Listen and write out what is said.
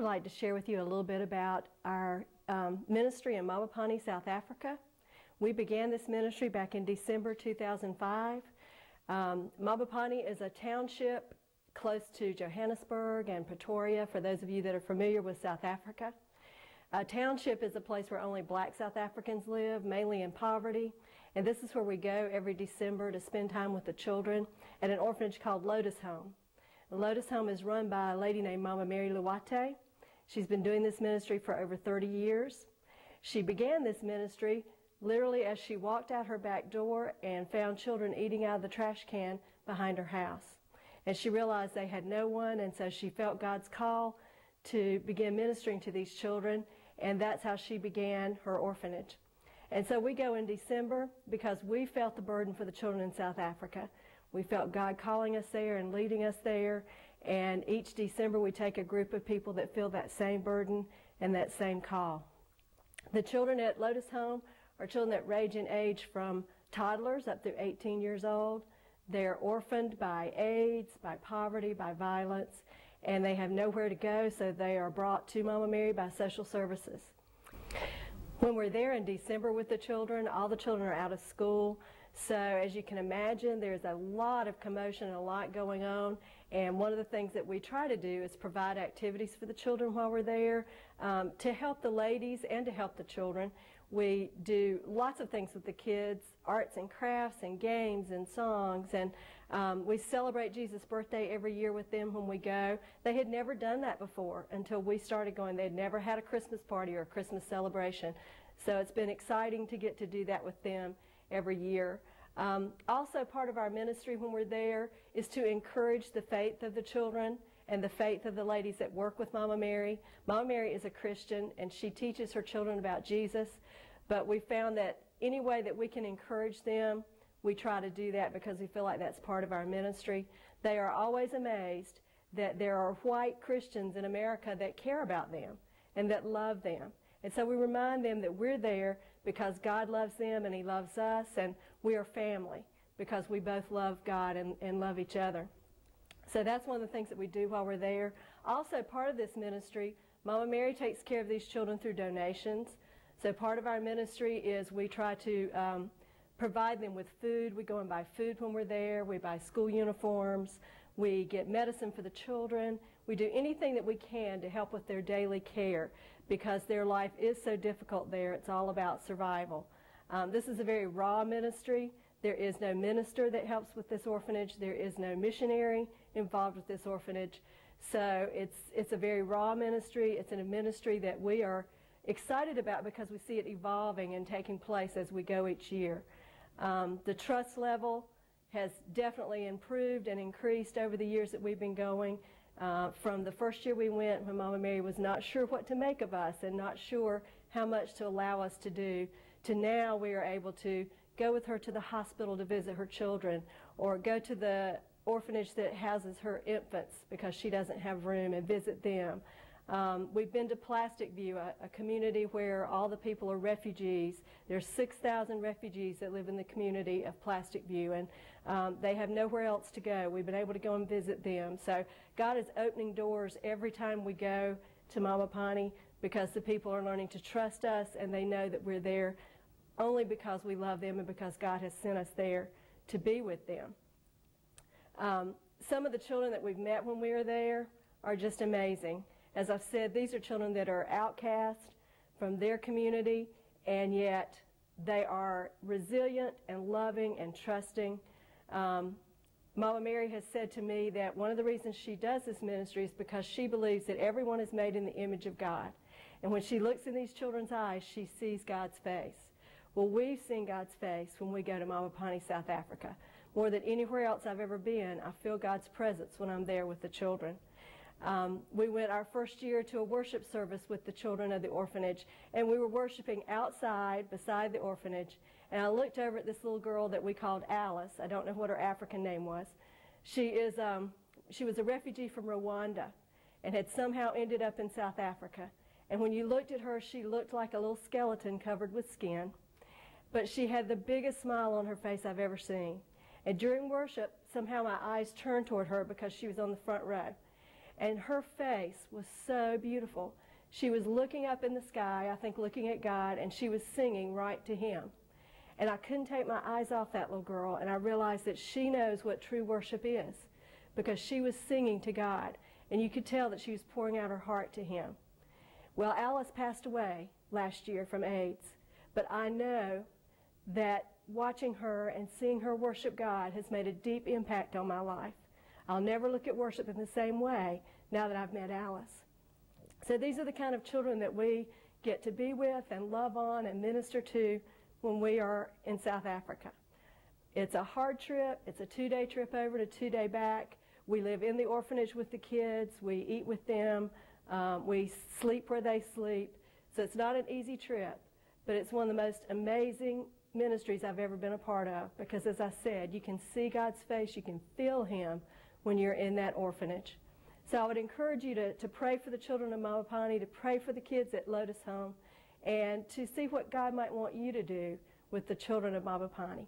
would like to share with you a little bit about our ministry in Mabopane, South Africa. We began this ministry back in December 2005. Mabopane is a township close to Johannesburg and Pretoria, for those of you that are familiar with South Africa. A township is a place where only black South Africans live, mainly in poverty. And this is where we go every December to spend time with the children at an orphanage called Lotus Home. The Lotus Home is run by a lady named Mama Mary Luwate. She's been doing this ministry for over 30 years. She began this ministry literally as she walked out her back door and found children eating out of the trash can behind her house. And she realized they had no one, and so she felt God's call to begin ministering to these children, and that's how she began her orphanage. And so we go in December because we felt the burden for the children in South Africa. We felt God calling us there and leading us there, and each December we take a group of people that feel that same burden and that same call. The children at Lotus Home are children that range in age from toddlers up through 18 years old. They're orphaned by AIDS, by poverty, by violence, and they have nowhere to go, so they are brought to Mama Mary by social services. When we're there in December with the children, all the children are out of school. So as you can imagine, there's a lot of commotion and a lot going on. And one of the things that we try to do is provide activities for the children while we're there to help the ladies and to help the children. We do lots of things with the kids, arts and crafts and games and songs. And we celebrate Jesus' birthday every year with them when we go. They had never done that before until we started going. They had never had a Christmas party or a Christmas celebration. So it's been exciting to get to do that with them every year. Also, part of our ministry when we're there is to encourage the faith of the children and the faith of the ladies that work with Mama Mary. Mama Mary is a Christian, and she teaches her children about Jesus, but we found that any way that we can encourage them, we try to do that because we feel like that's part of our ministry. They are always amazed that there are white Christians in America that care about them and that love them. And so we remind them that we're there because God loves them and He loves us, and we are family because we both love God and love each other. So that's one of the things that we do while we're there. Also, part of this ministry, Mama Mary takes care of these children through donations. So part of our ministry is we try to provide them with food. We go and buy food when we're there. We buy school uniforms. We get medicine for the children. We do anything that we can to help with their daily care because their life is so difficult there. It's all about survival. This is a very raw ministry. There is no minister that helps with this orphanage. There is no missionary involved with this orphanage. So it's a very raw ministry. It's a ministry that we are excited about because we see it evolving and taking place as we go each year. The trust level has definitely improved and increased over the years that we've been going. From the first year we went when Mama Mary was not sure what to make of us and not sure how much to allow us to do, to now we are able to go with her to the hospital to visit her children or go to the orphanage that houses her infants because she doesn't have room and visit them. We've been to Plastic View, a community where all the people are refugees. There's 6,000 refugees that live in the community of Plastic View, and they have nowhere else to go. We've been able to go and visit them. So God is opening doors every time we go to Mabopane because the people are learning to trust us, and they know that we're there only because we love them and because God has sent us there to be with them. Some of the children that we've met when we were there are just amazing. As I've said, these are children that are outcast from their community, and yet they are resilient and loving and trusting. Mama Mary has said to me that one of the reasons she does this ministry is because she believes that everyone is made in the image of God. And when she looks in these children's eyes, she sees God's face. Well, we've seen God's face when we go to Mabopane, South Africa. More than anywhere else I've ever been, I feel God's presence when I'm there with the children. We went our first year to a worship service with the children of the orphanage, and we were worshiping outside beside the orphanage, and I looked over at this little girl that we called Alice. I don't know what her African name was. She was a refugee from Rwanda and had somehow ended up in South Africa. And when you looked at her, she looked like a little skeleton covered with skin, but she had the biggest smile on her face I've ever seen. And during worship, somehow my eyes turned toward her because she was on the front row. and her face was so beautiful. She was looking up in the sky, I think looking at God, and she was singing right to Him. And I couldn't take my eyes off that little girl, and I realized that she knows what true worship is because she was singing to God, and you could tell that she was pouring out her heart to Him. Well, Alice passed away last year from AIDS, but I know that watching her and seeing her worship God has made a deep impact on my life. I'll never look at worship in the same way now that I've met Alice. So these are the kind of children that we get to be with and love on and minister to when we are in South Africa. It's a hard trip. It's a 2-day trip over to 2-day back. We live in the orphanage with the kids. We eat with them. We sleep where they sleep. So it's not an easy trip, but it's one of the most amazing ministries I've ever been a part of because, as I said, you can see God's face, you can feel Him when you're in that orphanage. So I would encourage you to pray for the children of Mabopane, to pray for the kids at Lotus Home, and to see what God might want you to do with the children of Mabopane.